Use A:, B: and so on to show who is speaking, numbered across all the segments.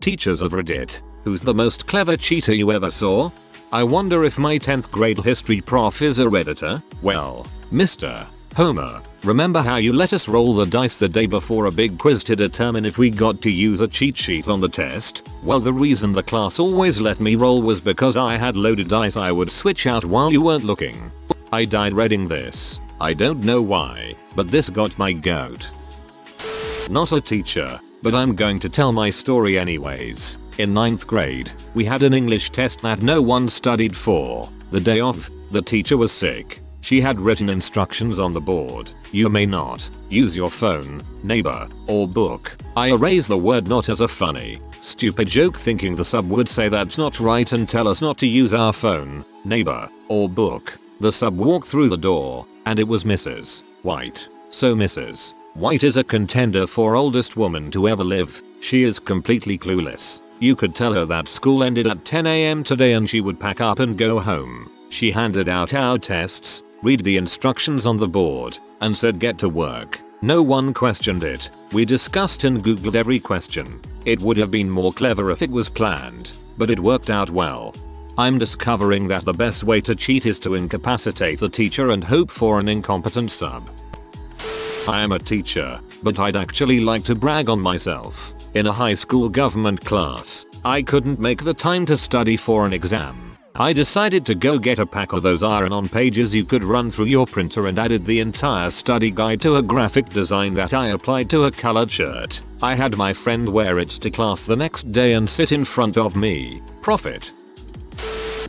A: Teachers of Reddit, who's the most clever cheater you ever saw? I wonder if my 10th grade history prof is a redditor. Well, Mr. Homer, remember how you let us roll the dice the day before a big quiz to determine if we got to use a cheat sheet on the test? Well, the reason the class always let me roll was because I had loaded dice I would switch out while you weren't looking. I died reading this. I don't know why, but this got my goat. Not a teacher, but I'm going to tell my story anyways. In 9th grade, we had an English test that no one studied for. The day of, the teacher was sick. She had written instructions on the board. You may not use your phone, neighbor, or book. I erased the word not as a funny, stupid joke, thinking the sub would say that's not right and tell us not to use our phone, neighbor, or book. The sub walked through the door, and it was Mrs. White. So Mrs. White is a contender for oldest woman to ever live. She is completely clueless. You could tell her that school ended at 10 AM today and she would pack up and go home. She handed out our tests, read the instructions on the board, and said get to work. No one questioned it. We discussed and googled every question. It would have been more clever if it was planned, but it worked out well. I'm discovering that the best way to cheat is to incapacitate the teacher and hope for an incompetent sub. I am a teacher, but I'd actually like to brag on myself. In a high school government class, I couldn't make the time to study for an exam. I decided to go get a pack of those iron-on pages you could run through your printer and added the entire study guide to a graphic design that I applied to a colored shirt. I had my friend wear it to class the next day and sit in front of me. Profit.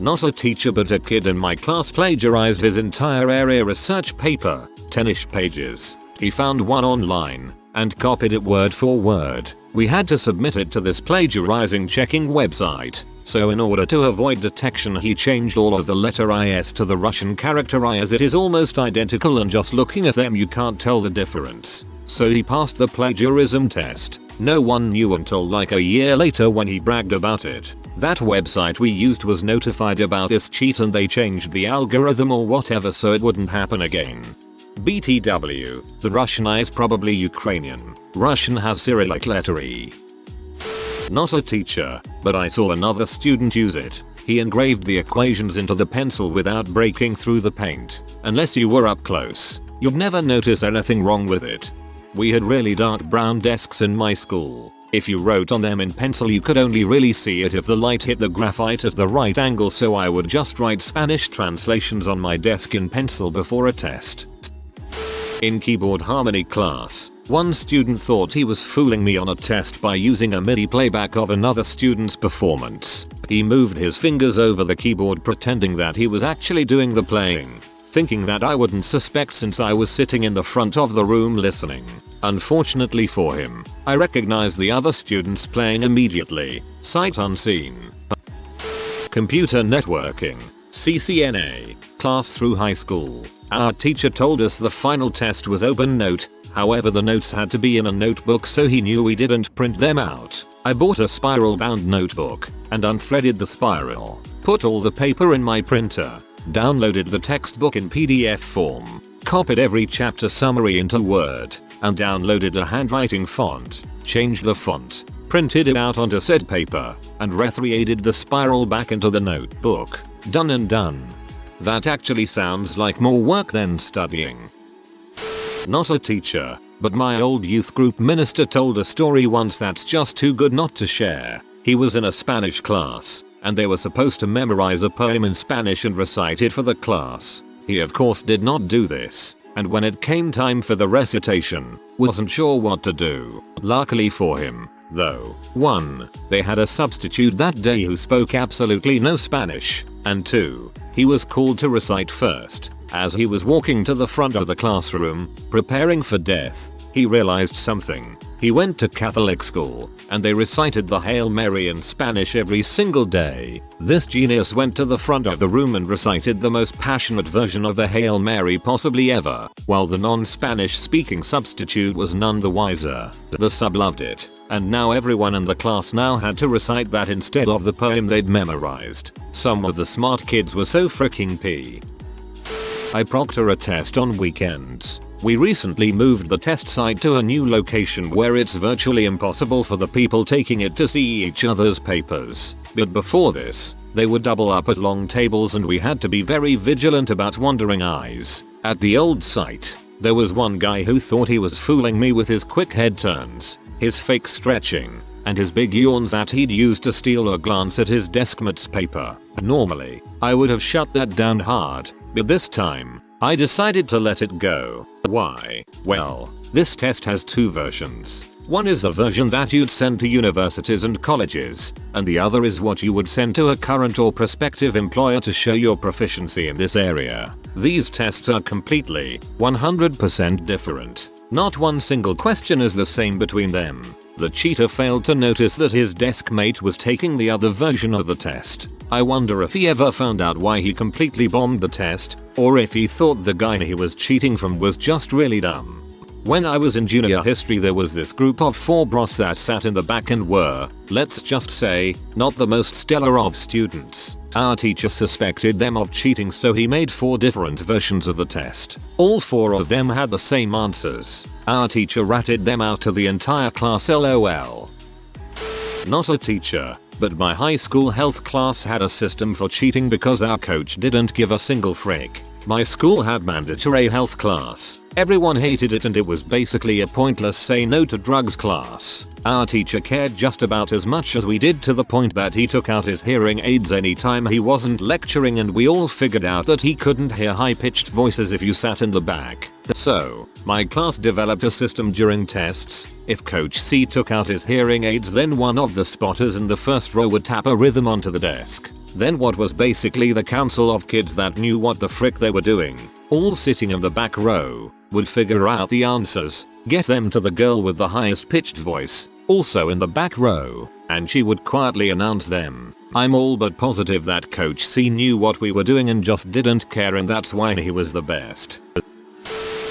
A: Not a teacher, but a kid in my class plagiarized his entire area research paper, 10-ish pages. He found one online and copied it word for word. We had to submit it to this plagiarizing checking website. So in order to avoid detection, he changed all of the letter IS to the Russian character I, as it is almost identical and just looking at them you can't tell the difference. So he passed the plagiarism test. No one knew until like a year later when he bragged about it. That website we used was notified about this cheat and they changed the algorithm or whatever so it wouldn't happen again. BTW, the Russian I is probably Ukrainian. Russian has Cyrillic letter E. Not a teacher, but I saw another student use it. He engraved the equations into the pencil without breaking through the paint. Unless you were up close, you'd never notice anything wrong with it. We had really dark brown desks in my school. If you wrote on them in pencil you could only really see it if the light hit the graphite at the right angle, so I would just write Spanish translations on my desk in pencil before a test. In keyboard harmony class, one student thought he was fooling me on a test by using a MIDI playback of another student's performance. He moved his fingers over the keyboard pretending that he was actually doing the playing, thinking that I wouldn't suspect since I was sitting in the front of the room listening. Unfortunately for him, I recognized the other students playing immediately, sight unseen. Computer networking, CCNA, class through high school. Our teacher told us the final test was open note, however the notes had to be in a notebook so he knew we didn't print them out. I bought a spiral bound notebook and unthreaded the spiral, put all the paper in my printer, downloaded the textbook in PDF form, copied every chapter summary into Word, and downloaded a handwriting font, changed the font, printed it out onto said paper, and rethreaded the spiral back into the notebook. Done and done. That actually sounds like more work than studying. Not a teacher, but my old youth group minister told a story once that's just too good not to share. He was in a Spanish class, and they were supposed to memorize a poem in Spanish and recite it for the class. He of course did not do this, and when it came time for the recitation, wasn't sure what to do. Luckily for him, though, 1. They had a substitute that day who spoke absolutely no Spanish, and 2. He was called to recite first. As he was walking to the front of the classroom, preparing for death, he realized something. He went to Catholic school, and they recited the Hail Mary in Spanish every single day. This genius went to the front of the room and recited the most passionate version of the Hail Mary possibly ever, while the non-Spanish speaking substitute was none the wiser. The sub loved it, and now everyone in the class now had to recite that instead of the poem they'd memorized. Some of the smart kids were so freaking p. I proctor a test on weekends. We recently moved the test site to a new location where it's virtually impossible for the people taking it to see each other's papers. But before this, they would double up at long tables and we had to be very vigilant about wandering eyes. At the old site, there was one guy who thought he was fooling me with his quick head turns, his fake stretching, and his big yawns that he'd use to steal a glance at his deskmate's paper. Normally, I would have shut that down hard, but this time, I decided to let it go. Why? Well, this test has two versions. One is a version that you'd send to universities and colleges, and the other is what you would send to a current or prospective employer to show your proficiency in this area. These tests are completely, 100% different. Not one single question is the same between them. The cheater failed to notice that his deskmate was taking the other version of the test. I wonder if he ever found out why he completely bombed the test, or if he thought the guy he was cheating from was just really dumb. When I was in junior history there was this group of 4 bros that sat in the back and were, let's just say, not the most stellar of students. Our teacher suspected them of cheating so he made 4 different versions of the test. All 4 of them had the same answers. Our teacher ratted them out to the entire class lol. Not a teacher, but my high school health class had a system for cheating because our coach didn't give a single frick. My school had mandatory health class. Everyone hated it and it was basically a pointless say no to drugs class. Our teacher cared just about as much as we did, to the point that he took out his hearing aids anytime he wasn't lecturing, and we all figured out that he couldn't hear high-pitched voices if you sat in the back. So, my class developed a system during tests. If Coach C took out his hearing aids, then one of the spotters in the first row would tap a rhythm onto the desk. Then what was basically the council of kids that knew what the frick they were doing, all sitting in the back row, would figure out the answers, get them to the girl with the highest pitched voice, also in the back row, and she would quietly announce them. I'm all but positive that Coach C knew what we were doing and just didn't care, and that's why he was the best.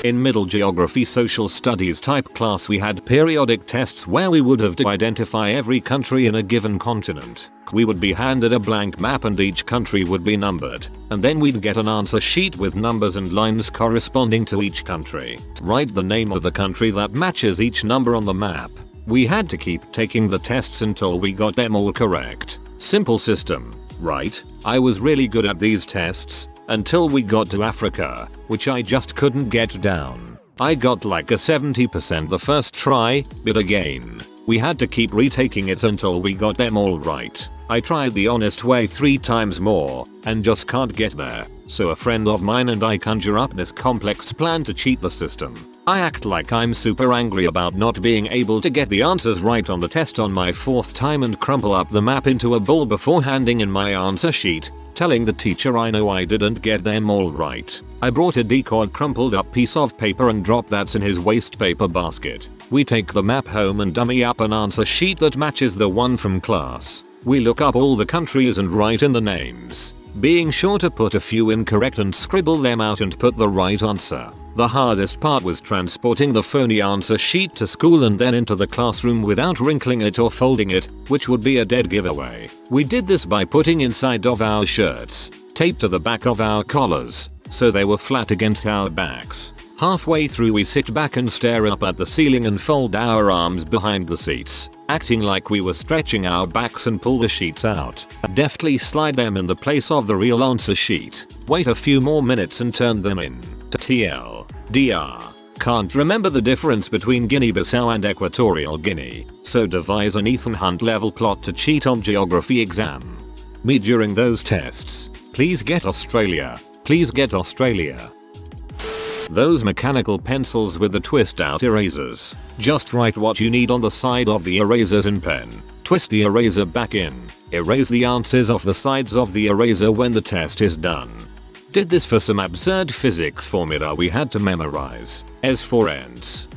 A: In middle geography social studies type class we had periodic tests where we would have to identify every country in a given continent. We would be handed a blank map and each country would be numbered, and then we'd get an answer sheet with numbers and lines corresponding to each country. Write the name of the country that matches each number on the map. We had to keep taking the tests until we got them all correct. Simple system, right? I was really good at these tests, until we got to Africa, which I just couldn't get down. I got like a 70% the first try, but again, we had to keep retaking it until we got them all right. I tried the honest way 3 times more, and just can't get there, so a friend of mine and I conjure up this complex plan to cheat the system. I act like I'm super angry about not being able to get the answers right on the test on my 4th time and crumple up the map into a ball before handing in my answer sheet, telling the teacher I know I didn't get them all right. I brought a decoy crumpled up piece of paper and dropped that in his waste paper basket. We take the map home and dummy up an answer sheet that matches the one from class. We look up all the countries and write in the names, being sure to put a few incorrect and scribble them out and put the right answer. The hardest part was transporting the phony answer sheet to school and then into the classroom without wrinkling it or folding it, which would be a dead giveaway. We did this by putting inside of our shirts, taped to the back of our collars, so they were flat against our backs. Halfway through we sit back and stare up at the ceiling and fold our arms behind the seats, acting like we were stretching our backs, and pull the sheets out. Deftly slide them in the place of the real answer sheet. Wait a few more minutes and turn them in. TLDR. Can't remember the difference between Guinea-Bissau and Equatorial Guinea, so devise an Ethan Hunt level plot to cheat on geography exam. Me during those tests. Please get Australia. Please get Australia. Those mechanical pencils with the twist out erasers. Just write what you need on the side of the erasers in pen. Twist the eraser back in. Erase the answers off the sides of the eraser when the test is done. Did this for some absurd physics formula we had to memorize. S for ends.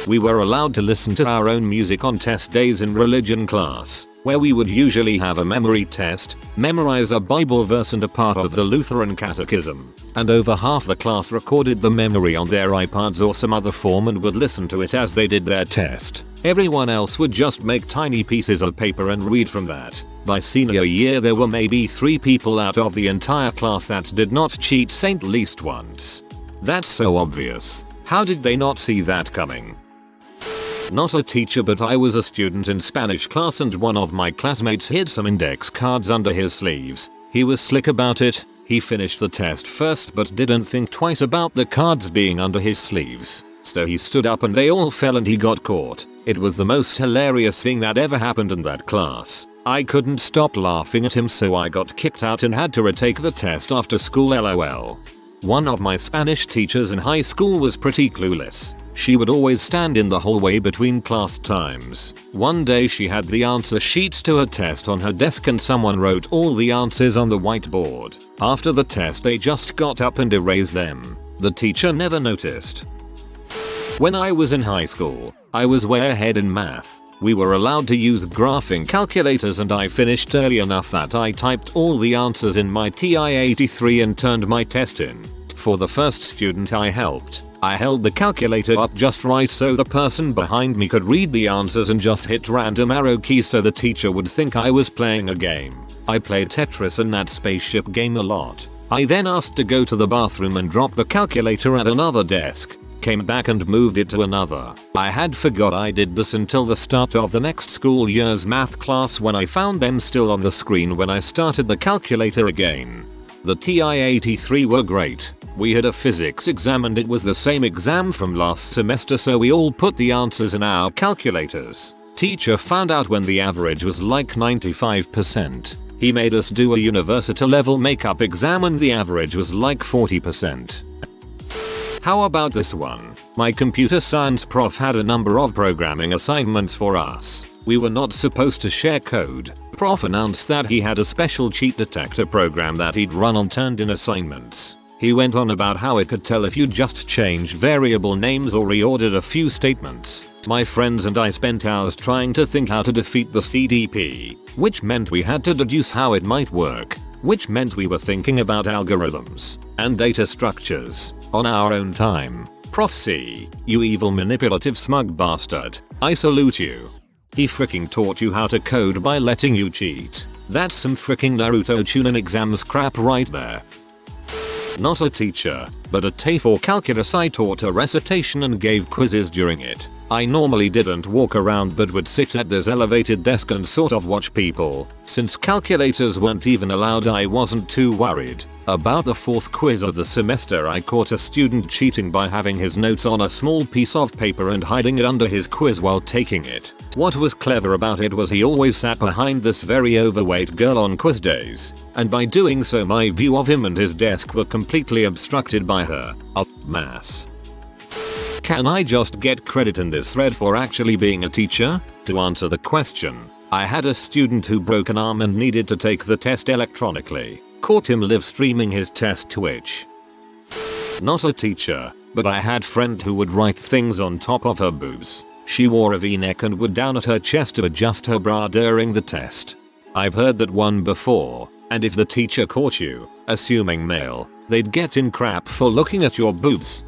A: We were allowed to listen to our own music on test days in religion class, where we would usually have a memory test, memorize a Bible verse and a part of the Lutheran Catechism, and over half the class recorded the memory on their iPods or some other form and would listen to it as they did their test. Everyone else would just make tiny pieces of paper and read from that. By senior year there were maybe 3 people out of the entire class that did not cheat at least once. That's so obvious. How did they not see that coming? Not a teacher, but I was a student in Spanish class and one of my classmates hid some index cards under his sleeves. He was slick about it. He finished the test first but didn't think twice about the cards being under his sleeves. So he stood up and they all fell and he got caught. It was the most hilarious thing that ever happened in that class. I couldn't stop laughing at him, so I got kicked out and had to retake the test after school, lol. One of my Spanish teachers in high school was pretty clueless. She would always stand in the hallway between class times. One day she had the answer sheets to her test on her desk and someone wrote all the answers on the whiteboard. After the test they just got up and erased them. The teacher never noticed. When I was in high school, I was way ahead in math. We were allowed to use graphing calculators and I finished early enough that I typed all the answers in my TI-83 and turned my test in. For the first student I helped, I held the calculator up just right so the person behind me could read the answers and just hit random arrow keys so the teacher would think I was playing a game. I played Tetris and that spaceship game a lot. I then asked to go to the bathroom and dropped the calculator at another desk. Came back and moved it to another. I had forgot I did this until the start of the next school year's math class when I found them still on the screen when I started the calculator again. The TI-83 were great. We had a physics exam and it was the same exam from last semester, so we all put the answers in our calculators. Teacher found out when the average was like 95%. He made us do a university level makeup exam and the average was like 40%. How about this one? My computer science prof had a number of programming assignments for us. We were not supposed to share code. Prof announced that he had a special cheat detector program that he'd run on turned in assignments. He went on about how it could tell if you just changed variable names or reordered a few statements. My friends and I spent hours trying to think how to defeat the CDP, which meant we had to deduce how it might work, which meant we were thinking about algorithms and data structures on our own time. Prof C, you evil manipulative smug bastard, I salute you. He freaking taught you how to code by letting you cheat. That's some freaking Naruto Chunin exams crap right there. Not a teacher, but a TAFE for calculus. I taught a recitation and gave quizzes during it. I normally didn't walk around but would sit at this elevated desk and sort of watch people. Since calculators weren't even allowed, I wasn't too worried. About the fourth quiz of the semester, I caught a student cheating by having his notes on a small piece of paper and hiding it under his quiz while taking it. What was clever about it was he always sat behind this very overweight girl on quiz days, and by doing so my view of him and his desk were completely obstructed by her. Mass. Can I just get credit in this thread for actually being a teacher? To answer the question, I had a student who broke an arm and needed to take the test electronically. Caught him live streaming his test Twitch. Not a teacher, but I had friend who would write things on top of her boobs. She wore a v-neck and would down at her chest to adjust her bra during the test. I've heard that one before, and if the teacher caught you, assuming male, they'd get in crap for looking at your boobs.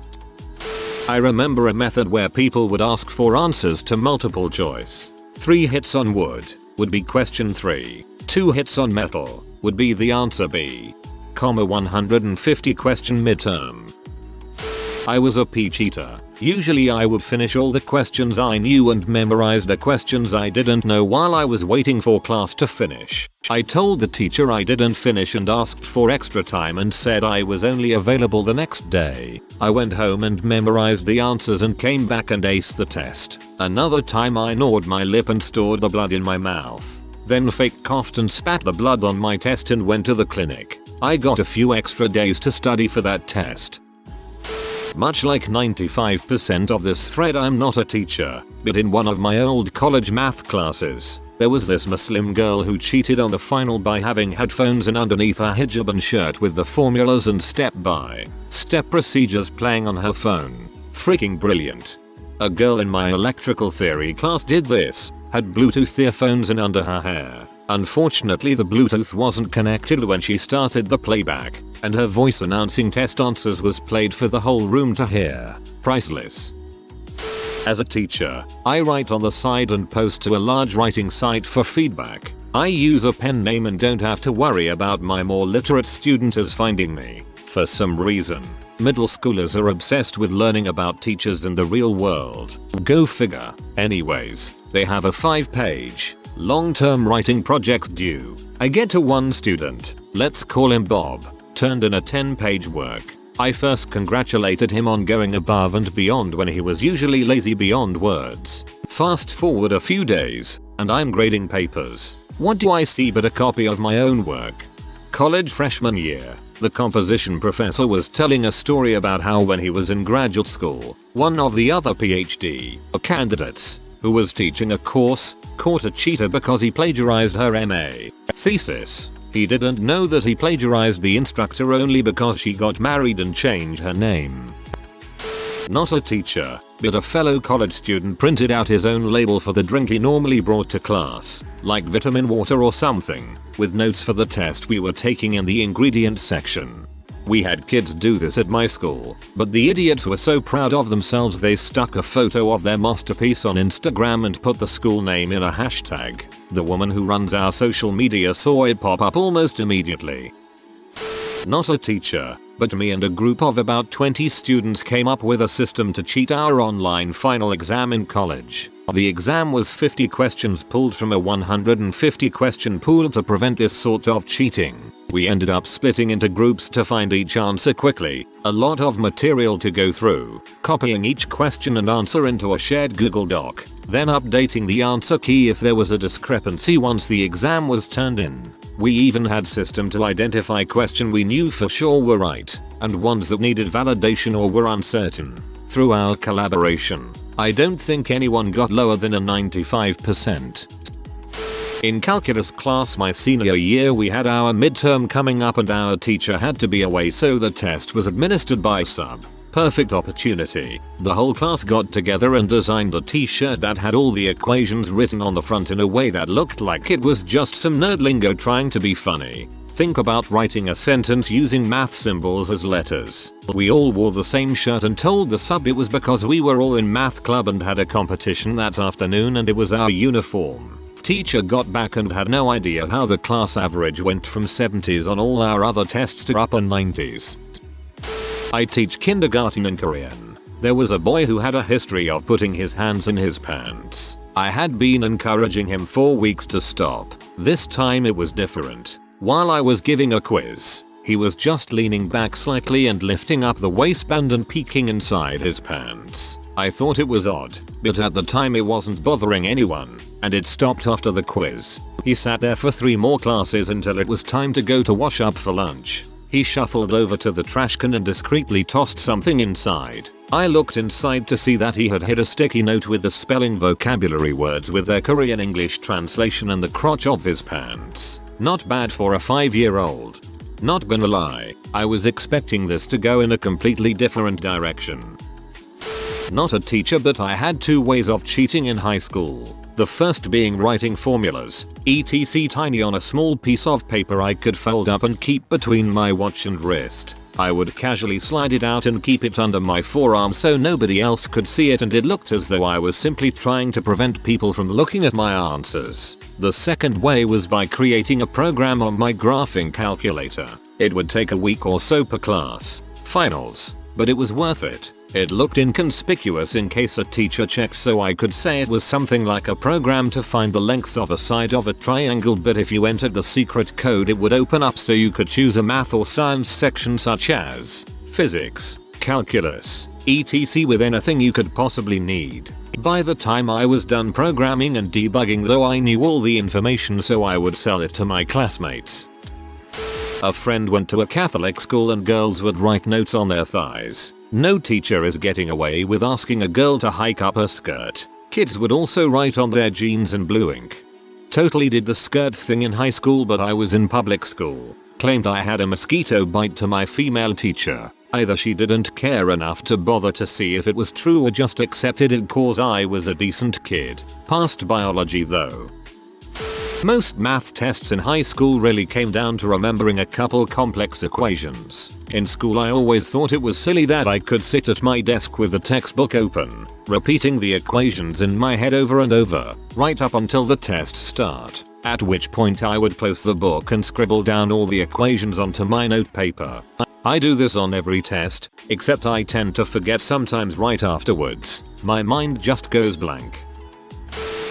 A: I remember a method where people would ask for answers to multiple choice. 3 hits on wood would be question 3. 2 hits on metal would be the answer B. 150 question midterm. I was a peach eater. Usually I would finish all the questions I knew and memorize the questions I didn't know while I was waiting for class to finish. I told the teacher I didn't finish and asked for extra time and said I was only available the next day. I went home and memorized the answers and came back and aced the test. Another time I gnawed my lip and stored the blood in my mouth. Then fake coughed and spat the blood on my test and went to the clinic. I got a few extra days to study for that test. Much like 95% of this thread, I'm not a teacher, but in one of my old college math classes, there was this Muslim girl who cheated on the final by having headphones in underneath her hijab and shirt with the formulas and step-by-step procedures playing on her phone. Freaking brilliant. A girl in my electrical theory class did this, had Bluetooth earphones in under her hair. Unfortunately the Bluetooth wasn't connected when she started the playback, and her voice announcing test answers was played for the whole room to hear. Priceless. As a teacher, I write on the side and post to a large writing site for feedback. I use a pen name and don't have to worry about my more literate student as finding me. For some reason, Middle schoolers are obsessed with learning about teachers in the real world. Go figure. Anyways, they have a 5-page, long-term writing project due. I get to one student, let's call him Bob, turned in a 10-page work. I first congratulated him on going above and beyond when he was usually lazy beyond words. Fast forward a few days, and I'm grading papers. What do I see but a copy of my own work? College freshman year, the composition professor was telling a story about how when he was in graduate school, one of the other PhD candidates, who was teaching a course, caught a cheater because he plagiarized her MA thesis. He didn't know that he plagiarized the instructor only because she got married and changed her name. Not a teacher, but a fellow college student printed out his own label for the drink he normally brought to class, like vitamin water or something, with notes for the test we were taking in the ingredients section. We had kids do this at my school, but the idiots were so proud of themselves they stuck a photo of their masterpiece on Instagram and put the school name in a hashtag. The woman who runs our social media saw it pop up almost immediately. Not a teacher, but me and a group of about 20 students came up with a system to cheat our online final exam in college. The exam was 50 questions pulled from a 150 question pool to prevent this sort of cheating. We ended up splitting into groups to find each answer quickly, a lot of material to go through, copying each question and answer into a shared Google Doc, then updating the answer key if there was a discrepancy once the exam was turned in. We even had system to identify questions we knew for sure were right, and ones that needed validation or were uncertain. Through our collaboration, I don't think anyone got lower than a 95%. In calculus class my senior year we had our midterm coming up and our teacher had to be away, so the test was administered by sub. Perfect opportunity. The whole class got together and designed a t-shirt that had all the equations written on the front in a way that looked like it was just some nerd lingo trying to be funny. Think about writing a sentence using math symbols as letters. We all wore the same shirt and told the sub it was because we were all in math club and had a competition that afternoon and it was our uniform. Teacher got back and had no idea how the class average went from 70s on all our other tests to upper 90s. I teach kindergarten in Korean. There was a boy who had a history of putting his hands in his pants. I had been encouraging him for weeks to stop. This time it was different. While I was giving a quiz, he was just leaning back slightly and lifting up the waistband and peeking inside his pants. I thought it was odd, but at the time it wasn't bothering anyone, and it stopped after the quiz. He sat there for 3 more classes until it was time to go to wash up for lunch. He shuffled over to the trash can and discreetly tossed something inside. I looked inside to see that he had hid a sticky note with the spelling vocabulary words with their Korean English translation in the crotch of his pants. Not bad for a 5-year-old. Not gonna lie, I was expecting this to go in a completely different direction. Not a teacher, but I had 2 ways of cheating in high school. The first being writing formulas, etc. tiny on a small piece of paper I could fold up and keep between my watch and wrist. I would casually slide it out and keep it under my forearm so nobody else could see it, and it looked as though I was simply trying to prevent people from looking at my answers. The second way was by creating a program on my graphing calculator. It would take a week or so per class, finals, but it was worth it. It looked inconspicuous in case a teacher checked, so I could say it was something like a program to find the lengths of a side of a triangle, but if you entered the secret code it would open up so you could choose a math or science section such as physics, calculus, etc. with anything you could possibly need. By the time I was done programming and debugging though, I knew all the information, so I would sell it to my classmates. A friend went to a Catholic school and girls would write notes on their thighs. No teacher is getting away with asking a girl to hike up her skirt. Kids would also write on their jeans in blue ink. Totally did the skirt thing in high school, but I was in public school. Claimed I had a mosquito bite to my female teacher. Either she didn't care enough to bother to see if it was true or just accepted it cause I was a decent kid. Passed biology though. Most math tests in high school really came down to remembering a couple complex equations. In school I always thought it was silly that I could sit at my desk with the textbook open, repeating the equations in my head over and over, right up until the test start, at which point I would close the book and scribble down all the equations onto my note paper. I do this on every test, except I tend to forget sometimes right afterwards. My mind just goes blank.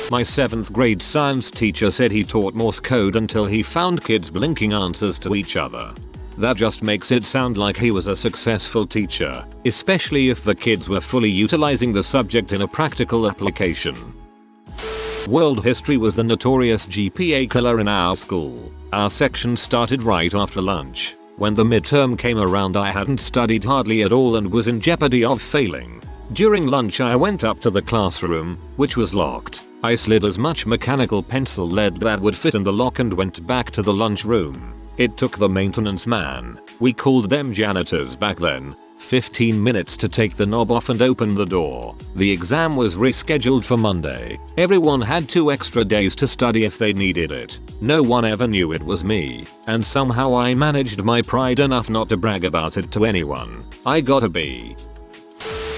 A: My 7th grade science teacher said he taught Morse code until he found kids blinking answers to each other. That just makes it sound like he was a successful teacher, especially if the kids were fully utilizing the subject in a practical application. World history was the notorious GPA killer in our school. Our section started right after lunch. When the midterm came around, I hadn't studied hardly at all and was in jeopardy of failing. During lunch I went up to the classroom, which was locked. I slid as much mechanical pencil lead that would fit in the lock and went back to the lunchroom. It took the maintenance man, we called them janitors back then, 15 minutes to take the knob off and open the door. The exam was rescheduled for Monday. Everyone had 2 extra days to study if they needed it. No one ever knew it was me, and somehow I managed my pride enough not to brag about it to anyone. I got a B.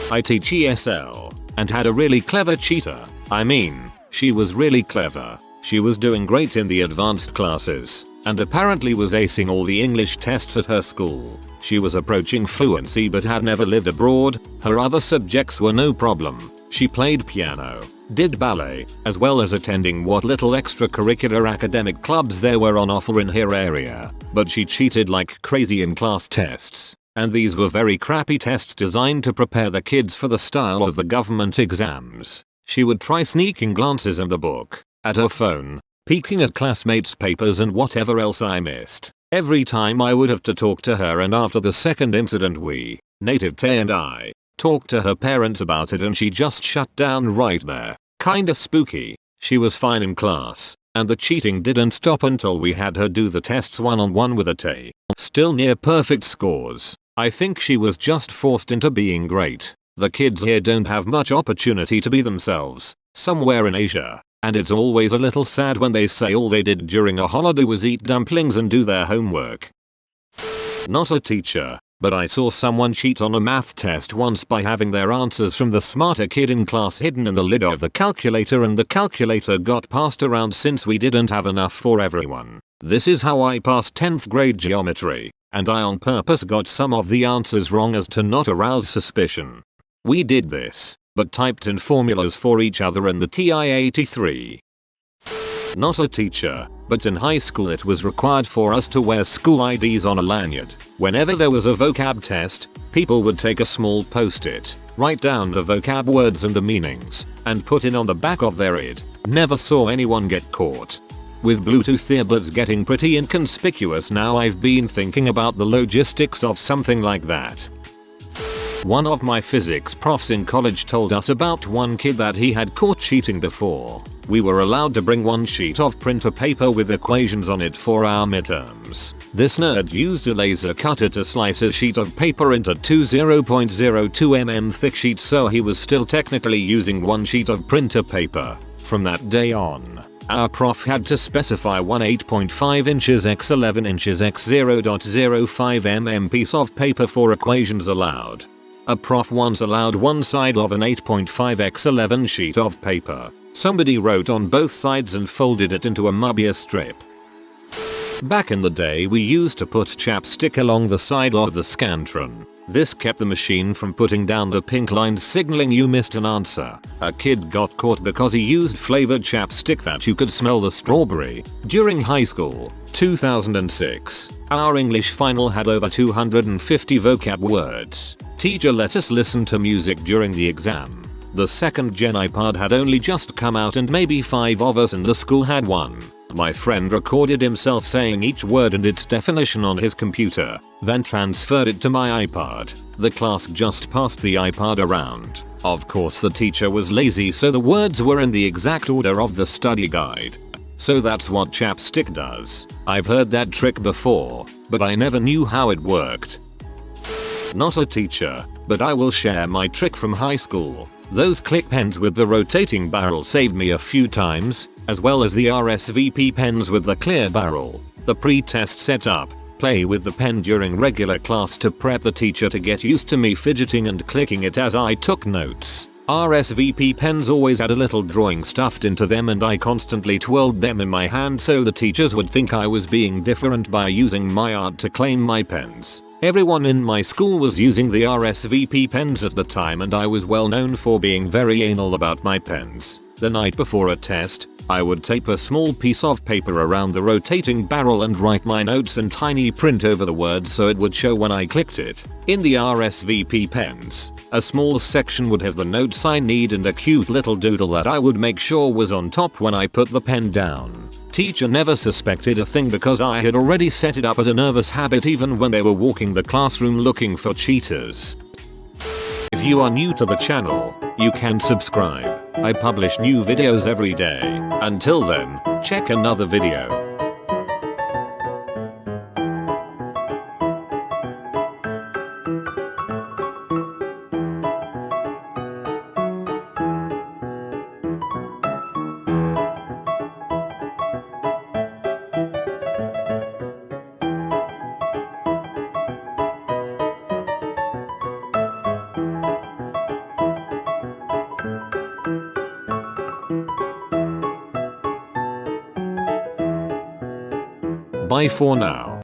A: I teach ESL, and had a really clever cheater. I mean, she was really clever. She was doing great in the advanced classes, and apparently was acing all the English tests at her school. She was approaching fluency but had never lived abroad. Her other subjects were no problem. She played piano, did ballet, as well as attending what little extracurricular academic clubs there were on offer in her area. But she cheated like crazy in class tests. And these were very crappy tests designed to prepare the kids for the style of the government exams. She would try sneaking glances at the book, at her phone, peeking at classmates' papers and whatever else I missed. Every time I would have to talk to her, and after the second incident we, Native Tay and I, talked to her parents about it and she just shut down right there. Kinda spooky. She was fine in class, and the cheating didn't stop until we had her do the tests one-on-one with a Tay. Still near perfect scores. I think she was just forced into being great. The kids here don't have much opportunity to be themselves, somewhere in Asia, and it's always a little sad when they say all they did during a holiday was eat dumplings and do their homework. Not a teacher, but I saw someone cheat on a math test once by having their answers from the smarter kid in class hidden in the lid of the calculator, and the calculator got passed around since we didn't have enough for everyone. This is how I passed 10th grade geometry, and I on purpose got some of the answers wrong as to not arouse suspicion. We did this, but typed in formulas for each other in the TI-83. Not a teacher, but in high school it was required for us to wear school IDs on a lanyard. Whenever there was a vocab test, people would take a small post-it, write down the vocab words and the meanings, and put it on the back of their ID. Never saw anyone get caught. With Bluetooth earbuds getting pretty inconspicuous now, I've been thinking about the logistics of something like that. One of my physics profs in college told us about one kid that he had caught cheating before. We were allowed to bring one sheet of printer paper with equations on it for our midterms. This nerd used a laser cutter to slice a sheet of paper into two 0.02 mm thick sheets, so he was still technically using one sheet of printer paper. From that day on, our prof had to specify one 8.5 inches x 11 inches x 0.05 mm piece of paper for equations allowed. A prof once allowed one side of an 8.5 x 11 sheet of paper. Somebody wrote on both sides and folded it into a Mobius strip. Back in the day we used to put chapstick along the side of the Scantron. This kept the machine from putting down the pink lines signaling you missed an answer. A kid got caught because he used flavored chapstick that you could smell the strawberry. During high school, 2006, our English final had over 250 vocab words. Teacher let us listen to music during the exam. The second gen iPod had only just come out and maybe 5 of us in the school had one. My friend recorded himself saying each word and its definition on his computer, then transferred it to my iPod. The class just passed the iPod around. Of course the teacher was lazy, so the words were in the exact order of the study guide. So that's what chapstick does. I've heard that trick before, but I never knew how it worked. Not a teacher, but I will share my trick from high school. Those click pens with the rotating barrel saved me a few times, as well as the RSVP pens with the clear barrel. The pre-test setup: play with the pen during regular class to prep the teacher to get used to me fidgeting and clicking it as I took notes. RSVP pens always had a little drawing stuffed into them and I constantly twirled them in my hand so the teachers would think I was being different by using my art to claim my pens. Everyone in my school was using the RSVP pens at the time and I was well known for being very anal about my pens. The night before a test, I would tape a small piece of paper around the rotating barrel and write my notes in tiny print over the words so it would show when I clicked it. In the RSVP pens, a small section would have the notes I need and a cute little doodle that I would make sure was on top when I put the pen down. Teacher never suspected a thing because I had already set it up as a nervous habit even when they were walking the classroom looking for cheaters. If you are new to the channel, you can subscribe. I publish new videos every day. Until then, check another video. Bye for now.